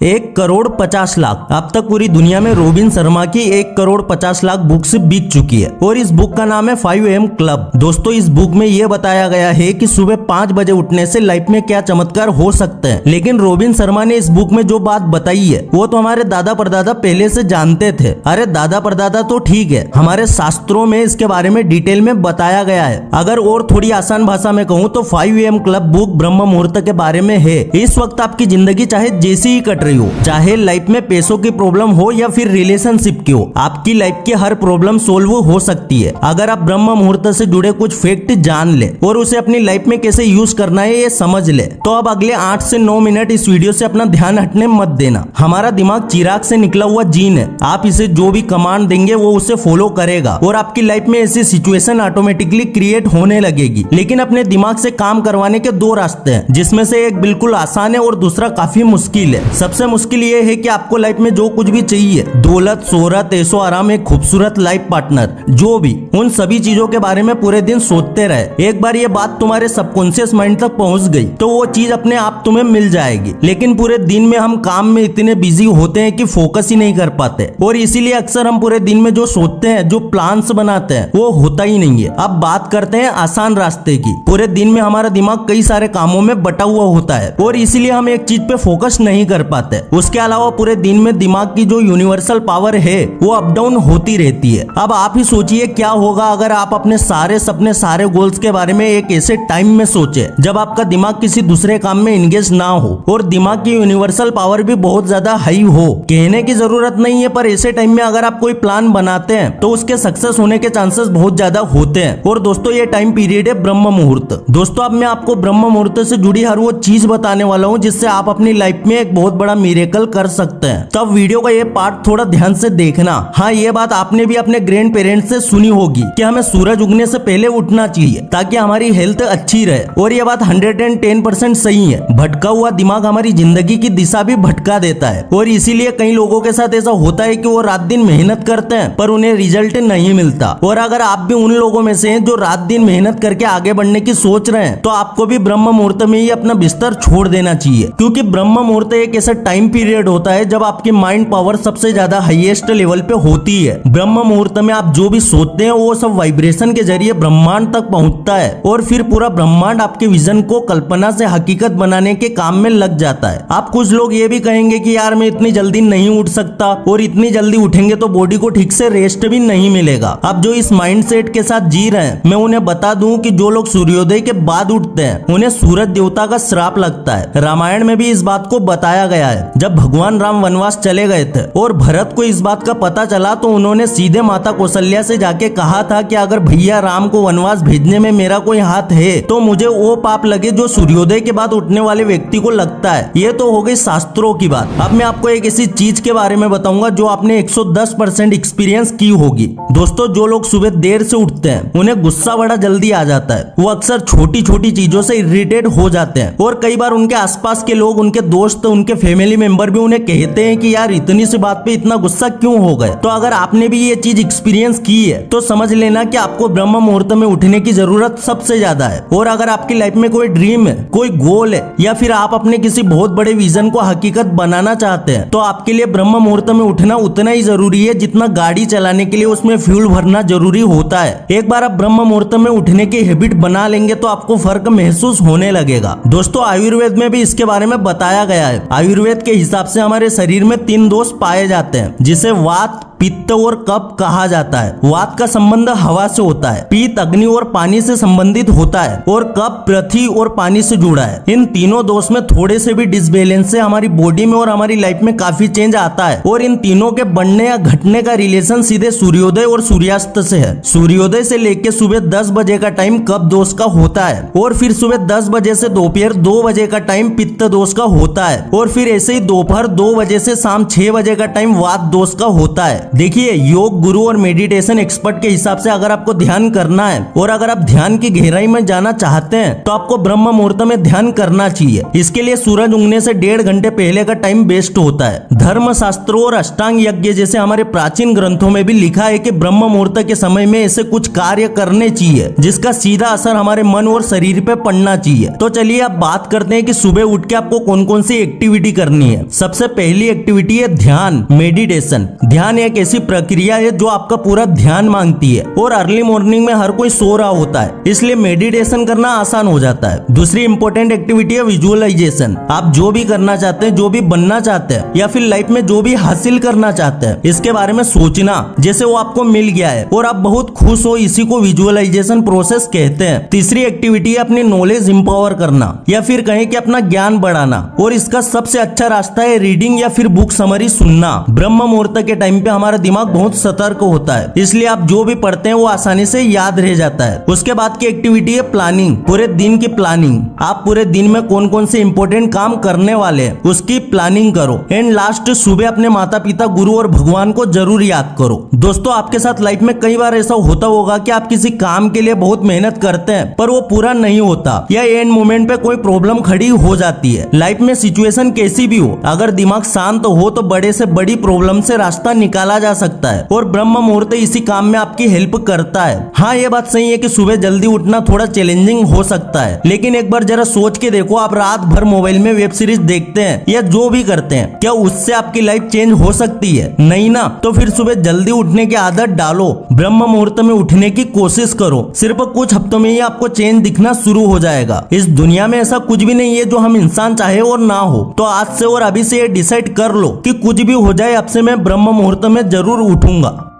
1,50,00,000। अब तक पूरी दुनिया में रोबिन शर्मा की 1,50,00,000 बुक्स बिक चुकी है और इस बुक का नाम है 5 AM क्लब। दोस्तों इस बुक में ये बताया गया है कि सुबह 5 बजे उठने से लाइफ में क्या चमत्कार हो सकते हैं। लेकिन रोबिन शर्मा ने इस बुक में जो बात बताई है वो तो हमारे दादा परदादा पहले से जानते थे। अरे दादा परदादा तो ठीक है, हमारे शास्त्रों में इसके बारे में डिटेल में बताया गया है। अगर और थोड़ी आसान भाषा में कहूँ तो 5 AM क्लब बुक ब्रह्म मुहूर्त के बारे में है। इस वक्त आपकी जिंदगी चाहे जैसी ही कट रही हो, चाहे लाइफ में पैसों की प्रॉब्लम हो या फिर रिलेशनशिप की हो, आपकी लाइफ की हर प्रॉब्लम सोल्व हो सकती है अगर आप ब्रह्म मुहूर्त से जुड़े कुछ फैक्ट जान ले और उसे अपनी लाइफ में कैसे यूज करना है ये समझ ले। तो अब अगले 8 से 9 मिनट इस वीडियो से अपना ध्यान हटने मत देना। हमारा दिमाग चिराग से निकला हुआ जीन है, आप इसे जो भी कमांड देंगे वो उसे फॉलो करेगा और आपकी लाइफ में ऐसी सिचुएशन ऑटोमेटिकली क्रिएट होने लगेगी। लेकिन अपने दिमाग से काम करवाने के 2 रास्ते हैं, जिसमें से एक बिल्कुल आसान है और दूसरा काफी मुश्किल है। सबसे मुश्किल ये है कि आपको लाइफ में जो कुछ भी चाहिए, दौलत, शोहरत, ऐशो आराम, एक खूबसूरत लाइफ पार्टनर, जो भी, उन सभी चीजों के बारे में पूरे दिन सोचते रहे। एक बार ये बात तुम्हारे सबकॉन्शियस माइंड तक पहुंच गई तो वो चीज अपने आप तुम्हें मिल जाएगी। लेकिन पूरे दिन में हम काम में इतने बिजी होते हैं कि फोकस ही नहीं कर पाते और इसीलिए अक्सर हम पूरे दिन में जो सोचते हैं, जो प्लान्स बनाते हैं, वो होता ही नहीं है। अब बात करते हैं आसान रास्ते की। पूरे दिन में हमारा दिमाग कई सारे कामों में बटा हुआ होता है और इसीलिए हम एक चीज पे फोकस नहीं कर पाते। उसके अलावा पूरे दिन में दिमाग की जो यूनिवर्सल पावर है वो अप डाउन होती रहती है। अब आप ही सोचिए क्या होगा अगर आप अपने सारे सपने, सारे गोल्स के बारे में एक ऐसे टाइम में सोचे जब आपका दिमाग किसी दूसरे काम में इंगेज ना हो और दिमाग की यूनिवर्सल पावर भी बहुत ज्यादा हाई हो। कहने की जरूरत नहीं है, पर ऐसे टाइम में अगर आप कोई प्लान बनाते हैं तो उसके सक्सेस होने के चांसेस बहुत ज्यादा होते हैं। और दोस्तों ये टाइम पीरियड है ब्रह्म मुहूर्त। दोस्तों अब मैं आपको ब्रह्म मुहूर्त से जुड़ी हर वो चीज बताने वाला हूँ जिससे आप अपनी लाइफ में एक बहुत बड़ा मिरेकल कर सकते हैं। तब वीडियो का ये पार्ट थोड़ा ध्यान से देखना। हाँ, ये बात आपने भी अपने ग्रैंड पेरेंट्स से सुनी होगी कि हमें सूरज उगने से पहले उठना चाहिए ताकि हमारी हेल्थ अच्छी रहे और ये बात 110% सही है। भटका हुआ दिमाग हमारी जिंदगी की दिशा भी भटका देता है और इसीलिए कई लोगों के साथ ऐसा होता है कि वो रात दिन मेहनत करते हैं पर उन्हें रिजल्ट नहीं मिलता। और अगर आप भी उन लोगों में से हैं जो रात दिन मेहनत करके आगे बढ़ने की सोच रहे हैं तो आपको भी ब्रह्म मुहूर्त में ही अपना बिस्तर छोड़ देना चाहिए, क्योंकि ब्रह्म मुहूर्त एक ऐसा टाइम पीरियड होता है जब आपकी माइंड पावर सबसे ज्यादा हाईएस्ट लेवल पे होती है। ब्रह्म मुहूर्त में आप जो भी सोचते हैं वो सब वाइब्रेशन के जरिए ब्रह्मांड तक पहुंचता है और फिर पूरा ब्रह्मांड आपके विजन को कल्पना से हकीकत बनाने के काम में लग जाता है। आप कुछ लोग ये भी कहेंगे कि यार मैं इतनी जल्दी नहीं उठ सकता और इतनी जल्दी उठेंगे तो बॉडी को ठीक से रेस्ट भी नहीं मिलेगा। अब जो इस माइंडसेट के साथ जी रहे हैं मैं उन्हें बता दूं कि जो लोग सूर्योदय के बाद उठते हैं उन्हें सूरज देवता का श्राप लगता है। रामायण में भी इस बात को बताया गया है। जब भगवान राम वनवास चले गए थे और भरत को इस बात का पता चला तो उन्होंने सीधे माता कौशल्या से जाके कहा था कि अगर भैया राम को वनवास भेजने में मेरा कोई हाथ है तो मुझे वो पाप लगे जो सूर्योदय के बाद उठने वाले व्यक्ति को लगता है। ये तो हो गई शास्त्रों की बात। अब मैं आपको एक ऐसी चीज के बारे में बताऊंगा जो आपने 110% एक्सपीरियंस की होगी। दोस्तों जो लोग सुबह देर से उठते हैं उन्हें गुस्सा बड़ा जल्दी आ जाता है। वो अक्सर छोटी छोटी चीजों से इरिटेट हो जाते हैं और कई बार उनके आसपास के लोग, उनके दोस्त, उनके फैमिली मेंबर भी उन्हें कहते हैं कि यार इतनी सी बात पे इतना गुस्सा क्यों हो गए। तो अगर आपने भी ये चीज एक्सपीरियंस की है तो समझ लेना कि आपको ब्रह्म मुहूर्त में उठने की जरूरत सबसे ज्यादा है। और अगर आपकी लाइफ में कोई ड्रीम है, कोई गोल है या फिर आप अपने किसी बहुत बड़े विजन को हकीकत बनाना चाहते हैं तो आपके लिए ब्रह्म मुहूर्त में उठना उतना ही जरूरी है जितना गाड़ी चलाने के लिए उसमें फ्यूल भरना जरूरी होता है। एक बार आप ब्रह्म मुहूर्त में उठने की हैबिट बना लेंगे तो आपको फर्क महसूस होने लगेगा। दोस्तों आयुर्वेद में भी इसके बारे में बताया गया है। आयुर्वेद के हिसाब से हमारे शरीर में 3 दोष पाए जाते हैं जिसे वात, पित्त और कफ कहा जाता है। वात का संबंध हवा से होता है, पित्त अग्नि और पानी से संबंधित होता है और कफ पृथ्वी और पानी से जुड़ा है। इन तीनों दोष में थोड़े से भी डिसबैलेंस से हमारी बॉडी में और हमारी लाइफ में काफी चेंज आता है और इन तीनों के बढ़ने या घटने का रिलेशन सीधे सूर्योदय और सूर्यास्त से है। सूर्योदय से लेकर सुबह 10 बजे का टाइम कफ दोष का होता है और फिर सुबह 10 बजे से दोपहर 2 बजे का टाइम पित्त दोष का होता है और फिर ऐसे ही दोपहर 2 बजे से शाम 6 बजे का टाइम वात दोष का होता है। देखिए, योग गुरु और मेडिटेशन एक्सपर्ट के हिसाब से अगर आपको ध्यान करना है और अगर आप ध्यान की गहराई में जाना चाहते हैं तो आपको ब्रह्म मुहूर्त में ध्यान करना चाहिए। इसके लिए सूरज उगने से 1.5 घंटे पहले का टाइम बेस्ट होता है। धर्म शास्त्रों और अष्टांग यज्ञ जैसे हमारे प्राचीन ग्रंथों में भी लिखा है कि ब्रह्म मुहूर्त के समय में ऐसे कुछ कार्य करने चाहिए जिसका सीधा असर हमारे मन और शरीर पे पड़ना चाहिए। तो चलिए अब बात करते हैं कि सुबह उठ के आपको कौन कौन सी एक्टिविटी करनी है। सबसे पहली एक्टिविटी है ध्यान, मेडिटेशन। ध्यान एक ऐसी प्रक्रिया है जो आपका पूरा ध्यान मांगती है और अर्ली मॉर्निंग में हर कोई सो रहा होता है, इसलिए मेडिटेशन करना आसान हो जाता है। दूसरी इंपॉर्टेंट एक्टिविटी है विजुअलाइजेशन। आप जो भी करना चाहते हैं, जो भी बनना चाहते हैं या फिर लाइफ में जो भी हासिल करना चाहते हैं, इसके बारे में सोचना जैसे वो आपको मिल गया है और आप बहुत खुश हो, इसी को विजुअलाइजेशन प्रोसेस कहते हैं। तीसरी एक्टिविटी है अपनी नॉलेज इंपावर करना या फिर कहें कि अपना ज्ञान बढ़ाना, और इसका सबसे अच्छा रास्ता है रीडिंग या फिर बुक समरी सुनना। ब्रह्म मुहूर्त के टाइम पे हमारा दिमाग बहुत सतर्क होता है, इसलिए आप जो भी पढ़ते हैं वो आसानी से याद रह जाता है। उसके बाद की एक्टिविटी है प्लानिंग, पूरे दिन की प्लानिंग। आप पूरे दिन में कौन कौन से इंपॉर्टेंट काम करने वाले हैं उसकी प्लानिंग करो। एंड लास्ट, सुबह अपने माता पिता, गुरु और भगवान को जरूर याद करो। दोस्तों, आपके साथ लाइफ में कई बार ऐसा होता होगा कि आप किसी काम के लिए बहुत मेहनत करते हैं पर वो पूरा नहीं होता या एंड मोमेंट पे कोई प्रॉब्लम खड़ी हो जाती है। लाइफ में सिचुएशन कैसी भी हो, अगर दिमाग शांत हो तो बड़े से बड़ी प्रॉब्लम से रास्ता निकाला जा सकता है और ब्रह्म मुहूर्त इसी काम में आपकी हेल्प करता है। हाँ, ये बात सही है कि सुबह जल्दी उठना थोड़ा चैलेंजिंग हो सकता है, लेकिन एक बार जरा सोच के देखो, आप रात भर मोबाइल में वेब सीरीज देखते हैं या जो भी करते हैं, क्या उससे आपकी लाइफ चेंज हो सकती है? नहीं ना। तो फिर सुबह जल्दी उठने की आदत डालो, ब्रह्म मुहूर्त में उठने की कोशिश करो। सिर्फ कुछ हफ्तों में ही आपको चेंज दिखना शुरू हो जाएगा। इस दुनिया में ऐसा कुछ भी नहीं है जो हम इंसान चाहे और ना हो। तो आज से और अभी से ये डिसाइड कर लो कि कुछ भी हो जाए, अब से मैं ब्रह्म मुहूर्त में जरूर उठूंगा।